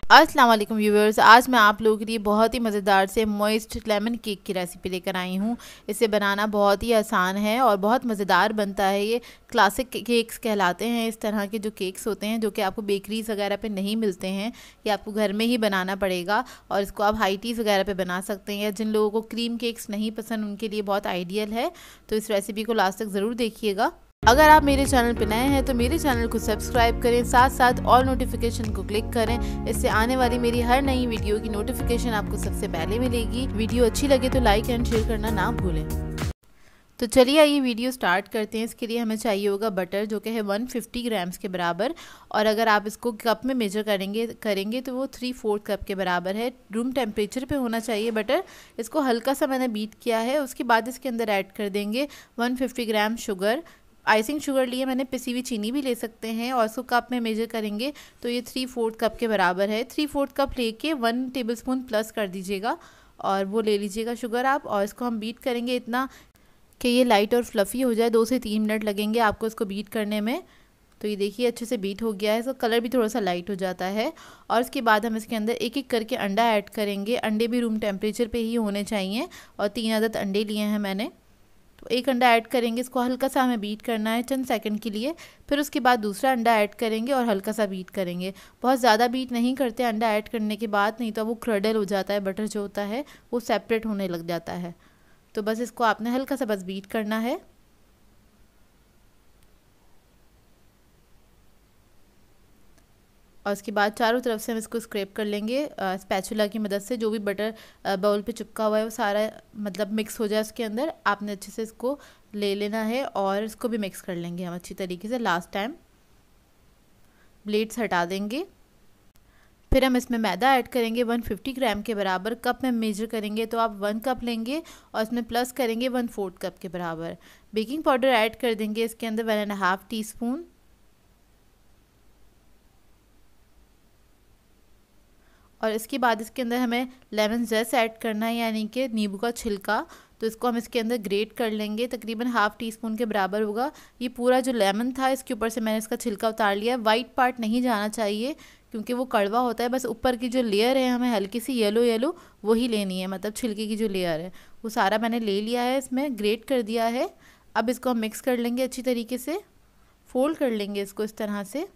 अस्सलाम वालेकुम व्यूवर्स, आज मैं आप लोगों के लिए बहुत ही मज़ेदार से मॉइस्ट लेमन केक की रेसिपी लेकर आई हूँ। इसे बनाना बहुत ही आसान है और बहुत मज़ेदार बनता है। ये क्लासिक केक्स कहलाते हैं। इस तरह के जो केक्स होते हैं जो कि आपको बेकरीज वगैरह पे नहीं मिलते हैं, ये आपको घर में ही बनाना पड़ेगा। और इसको आप हाई टीज़ वगैरह पे बना सकते हैं। जिन लोगों को क्रीम केक्स नहीं पसंद उनके लिए बहुत आइडियल है। तो इस रेसिपी को लास्ट तक ज़रूर देखिएगा। अगर आप मेरे चैनल पर नए हैं तो मेरे चैनल को सब्सक्राइब करें, साथ साथ ऑल नोटिफिकेशन को क्लिक करें। इससे आने वाली मेरी हर नई वीडियो की नोटिफिकेशन आपको सबसे पहले मिलेगी। वीडियो अच्छी लगे तो लाइक एंड शेयर करना ना भूलें। तो चलिए आइए वीडियो स्टार्ट करते हैं। इसके लिए हमें चाहिए होगा बटर, जो कि है 150 ग्राम्स के बराबर। और अगर आप इसको कप में मेजर करेंगे तो वो 3/4 कप के बराबर है। रूम टेम्परेचर पे होना चाहिए बटर। इसको हल्का सा मैंने बीट किया है। उसके बाद इसके अंदर ऐड कर देंगे 150 ग्राम शुगर। आइसिंग शुगर लिए मैंने, पिसी हुई चीनी भी ले सकते हैं। और इसको कप में मेजर करेंगे तो ये 3/4 कप के बराबर है। 3/4 कप लेके 1 टेबलस्पून प्लस कर दीजिएगा और वो ले लीजिएगा शुगर आप। और इसको हम बीट करेंगे इतना कि ये लाइट और फ्लफ़ी हो जाए। 2 से 3 मिनट लगेंगे आपको इसको बीट करने में। तो ये देखिए अच्छे से बीट हो गया है। इसका कलर भी थोड़ा सा लाइट हो जाता है। और उसके बाद हम इसके अंदर एक एक करके अंडा ऐड करेंगे। अंडे भी रूम टेम्परेचर पे ही होने चाहिए। और 3 अदद अंडे लिए हैं मैंने। तो एक अंडा ऐड करेंगे, इसको हल्का सा हमें बीट करना है चंद सेकंड के लिए। फिर उसके बाद दूसरा अंडा ऐड करेंगे और हल्का सा बीट करेंगे। बहुत ज़्यादा बीट नहीं करते अंडा ऐड करने के बाद, नहीं तो वो क्रडल हो जाता है। बटर जो होता है वो सेपरेट होने लग जाता है। तो बस इसको आपने हल्का सा बस बीट करना है। और उसके बाद चारों तरफ से हम इसको स्क्रैप कर लेंगे स्पैचुला की मदद से। जो भी बटर बाउल पे चिपका हुआ है वो सारा मतलब मिक्स हो जाए उसके अंदर। आपने अच्छे से इसको ले लेना है और इसको भी मिक्स कर लेंगे हम अच्छी तरीके से। लास्ट टाइम ब्लेड्स हटा देंगे। फिर हम इसमें मैदा ऐड करेंगे 150 ग्राम के बराबर। कप में मेजर करेंगे तो आप 1 कप लेंगे और इसमें प्लस करेंगे 1/4 कप के बराबर। बेकिंग पाउडर ऐड कर देंगे इसके अंदर 1.5 टीस्पून। और इसके बाद इसके अंदर हमें लेमन जेस्ट ऐड करना है, यानी कि नींबू का छिलका। तो इसको हम इसके अंदर ग्रेट कर लेंगे, तकरीबन 1/2 टीस्पून के बराबर होगा। ये पूरा जो लेमन था इसके ऊपर से मैंने इसका छिलका उतार लिया है। वाइट पार्ट नहीं जाना चाहिए क्योंकि वो कड़वा होता है। बस ऊपर की जो लेयर है हमें हल्की सी येलो येलो वही लेनी है, मतलब छिलके की जो लेयर है वो सारा मैंने ले लिया है, इसमें ग्रेट कर दिया है। अब इसको हम मिक्स कर लेंगे अच्छी तरीके से। फोल्ड कर लेंगे इसको इस तरह से।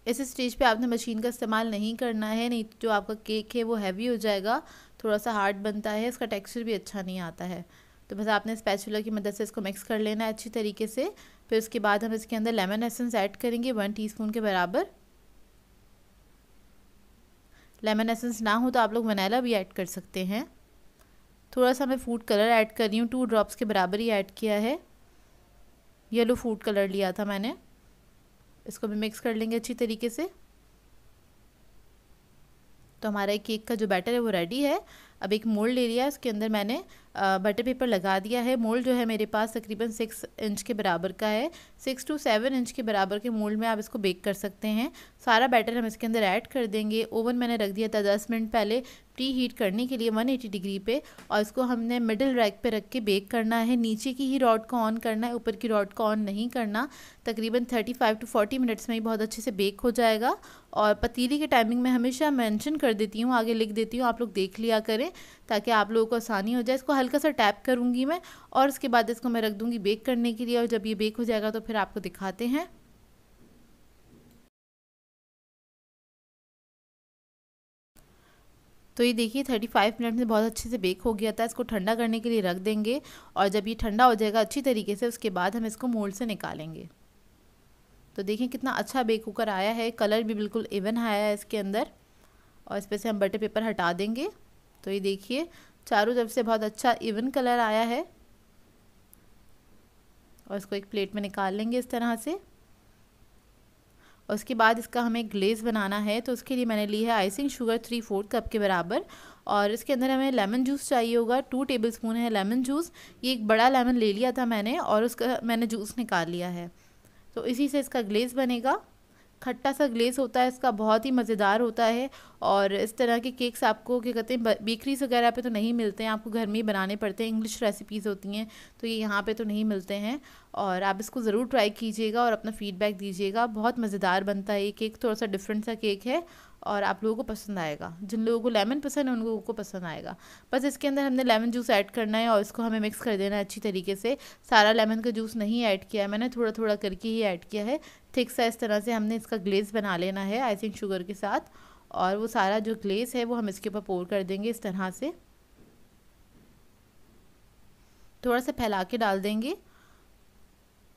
इस स्टेज पे आपने मशीन का इस्तेमाल नहीं करना है, नहीं तो जो आपका केक है वो हैवी हो जाएगा, थोड़ा सा हार्ड बनता है, इसका टेक्सचर भी अच्छा नहीं आता है। तो बस आपने स्पैचुला की मदद से इसको मिक्स कर लेना है अच्छी तरीके से। फिर उसके बाद हम इसके अंदर लेमन एसेंस ऐड करेंगे 1 टीस्पून के बराबर। लेमन एसेंस ना हो तो आप लोग वनीला भी ऐड कर सकते हैं। थोड़ा सा मैं फूड कलर ऐड कर रही हूँ, 2 ड्रॉप्स के बराबर ही ऐड किया है। येलो फूड कलर लिया था मैंने। इसको भी मिक्स कर लेंगे अच्छी तरीके से। तो हमारा एक केक का जो बैटर है वो रेडी है। अब एक मोल्ड ले लिया है, उसके अंदर मैंने बटर पेपर लगा दिया है। मोल्ड जो है मेरे पास तकरीबन 6 इंच के बराबर का है। 6 to 7 इंच के बराबर के मोल्ड में आप इसको बेक कर सकते हैं। सारा बैटर हम इसके अंदर ऐड कर देंगे। ओवन मैंने रख दिया था 10 मिनट पहले प्री हीट करने के लिए 180 डिग्री पे। और इसको हमने मिडिल रैक पे रख के बेक करना है। नीचे की ही रॉड को ऑन करना है, ऊपर की रॉड को ऑन नहीं करना। तकरीबन 35 to 40 मिनट्स में ही बहुत अच्छे से बेक हो जाएगा। और पतीली के टाइमिंग में हमेशा मेंशन कर देती हूँ, आगे लिख देती हूँ, आप लोग देख लिया करें ताकि आप लोगों को आसानी हो जाए। इसको हल्का सा टैप करूँगी मैं और उसके बाद इसको मैं रख दूँगी बेक करने के लिए। और जब ये बेक हो जाएगा तो फिर आपको दिखाते हैं। तो ये देखिए 35 मिनट में बहुत अच्छे से बेक हो गया था। इसको ठंडा करने के लिए रख देंगे और जब ये ठंडा हो जाएगा अच्छी तरीके से उसके बाद हम इसको मोल्ड से निकालेंगे। तो देखिए कितना अच्छा बेक होकर आया है, कलर भी बिल्कुल इवन आया है इसके अंदर। और इस पर से हम बटर पेपर हटा देंगे। तो ये देखिए चारों तरफ से बहुत अच्छा इवन कलर आया है। और इसको एक प्लेट में निकाल लेंगे इस तरह से। और उसके बाद इसका हमें ग्लेज़ बनाना है, तो उसके लिए मैंने ली है आइसिंग शुगर 3/4 कप के बराबर। और इसके अंदर हमें लेमन जूस चाहिए होगा, 2 टेबलस्पून है लेमन जूस। ये एक बड़ा लेमन ले लिया था मैंने और उसका मैंने जूस निकाल लिया है। तो इसी से इसका ग्लेज़ बनेगा। खट्टा सा ग्लेस होता है इसका, बहुत ही मज़ेदार होता है। और इस तरह के केक्स आपको क्या कहते हैं बेकरीज वगैरह पे तो नहीं मिलते हैं, आपको घर में ही बनाने पड़ते हैं। इंग्लिश रेसिपीज़ होती हैं तो ये यहाँ पे तो नहीं मिलते हैं। और आप इसको ज़रूर ट्राई कीजिएगा और अपना फ़ीडबैक दीजिएगा। बहुत मज़ेदार बनता है ये केक, थोड़ा सा डिफरेंट सा केक है और आप लोगों को पसंद आएगा। जिन लोगों को लेमन पसंद है उन लोगों को पसंद आएगा। बस इसके अंदर हमने लेमन जूस ऐड करना है और इसको हमें मिक्स कर देना है अच्छी तरीके से। सारा लेमन का जूस नहीं ऐड किया है मैंने, थोड़ा थोड़ा करके ही ऐड किया है। थिक सा इस तरह से हमने इसका ग्लेज़ बना लेना है आइसिंग शुगर के साथ। और वो सारा जो ग्लेज़ है वो हम इसके ऊपर पोर कर देंगे इस तरह से, थोड़ा सा फैला के डाल देंगे।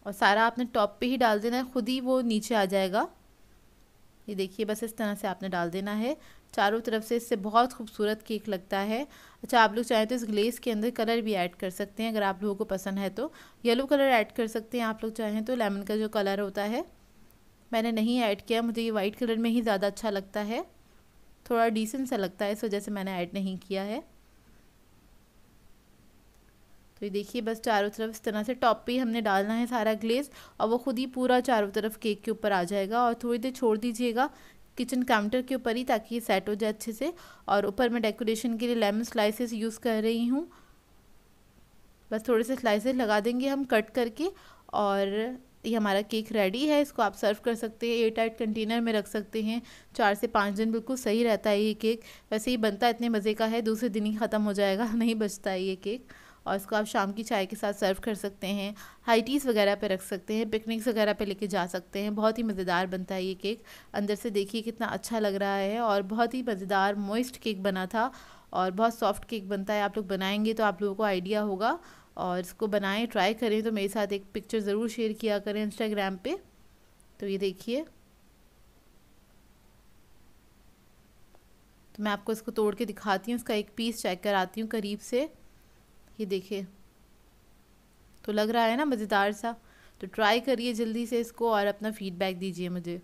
और सारा आपने टॉप पे ही डाल देना है, खुद ही वो नीचे आ जाएगा। ये देखिए बस इस तरह से आपने डाल देना है चारों तरफ से, इससे बहुत खूबसूरत केक लगता है। अच्छा, आप लोग चाहें तो इस ग्लेज़ के अंदर कलर भी ऐड कर सकते हैं, अगर आप लोगों को पसंद है तो येलो कलर ऐड कर सकते हैं आप लोग चाहें तो, लेमन का जो कलर होता है। मैंने नहीं ऐड किया, मुझे ये वाइट कलर में ही ज़्यादा अच्छा लगता है, थोड़ा डिसेंट सा लगता है, इस वजह से मैंने ऐड नहीं किया है। तो ये देखिए बस चारों तरफ इस तरह से टॉप पे ही हमने डालना है सारा ग्लेज़ और वो खुद ही पूरा चारों तरफ केक के ऊपर आ जाएगा। और थोड़ी देर छोड़ दीजिएगा किचन काउंटर के ऊपर ही, ताकि ये सेट हो जाए अच्छे से। और ऊपर मैं डेकोरेशन के लिए लेमन स्लाइसेस यूज़ कर रही हूँ, बस थोड़े से स्लाइसेस लगा देंगे हम कट करके। और ये हमारा केक रेडी है, इसको आप सर्व कर सकते हैं, एयर टाइट कंटेनर में रख सकते हैं। 4 से 5 दिन बिल्कुल सही रहता है ये केक। वैसे ही बनता है इतने मज़े का है, दूसरे दिन ही ख़त्म हो जाएगा, नहीं बचता है ये केक। और इसको आप शाम की चाय के साथ सर्व कर सकते हैं, हाई टीज़ वगैरह पे रख सकते हैं, पिकनिक्स वगैरह पे लेके जा सकते हैं। बहुत ही मज़ेदार बनता है ये केक। अंदर से देखिए कितना अच्छा लग रहा है और बहुत ही मज़ेदार मॉइस्ट केक बना था और बहुत सॉफ्ट केक बनता है। आप लोग बनाएंगे तो आप लोगों को आइडिया होगा। और इसको बनाएं, ट्राई करें तो मेरे साथ एक पिक्चर ज़रूर शेयर किया करें इंस्टाग्राम पे। तो ये देखिए, तो मैं आपको इसको तोड़ के दिखाती हूँ, इसका एक पीस चेक कराती हूँ करीब से। ये देखिए, तो लग रहा है ना मज़ेदार सा। तो ट्राई करिए जल्दी से इसको और अपना फ़ीडबैक दीजिए मुझे।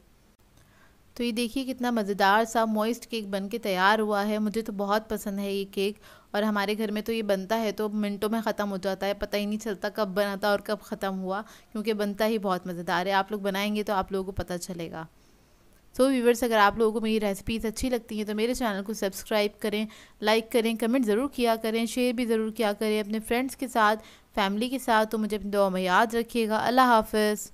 तो ये देखिए कितना मज़ेदार सा मॉइस्ट केक बन के तैयार हुआ है। मुझे तो बहुत पसंद है ये केक और हमारे घर में तो ये बनता है तो मिनटों में ख़त्म हो जाता है, पता ही नहीं चलता कब बना था और कब ख़त्म हुआ, क्योंकि बनता ही बहुत मज़ेदार है। आप लोग बनाएंगे तो आप लोगों को पता चलेगा। सो व्यूवर्स, अगर आप लोगों को मेरी रेसिपीज़ अच्छी लगती हैं तो मेरे चैनल को सब्सक्राइब करें, लाइक करें, कमेंट ज़रूर किया करें, शेयर भी ज़रूर किया करें अपने फ्रेंड्स के साथ, फैमिली के साथ। तो मुझे अपनी दुआ में याद रखिएगा। अल्लाह हाफ़िज़।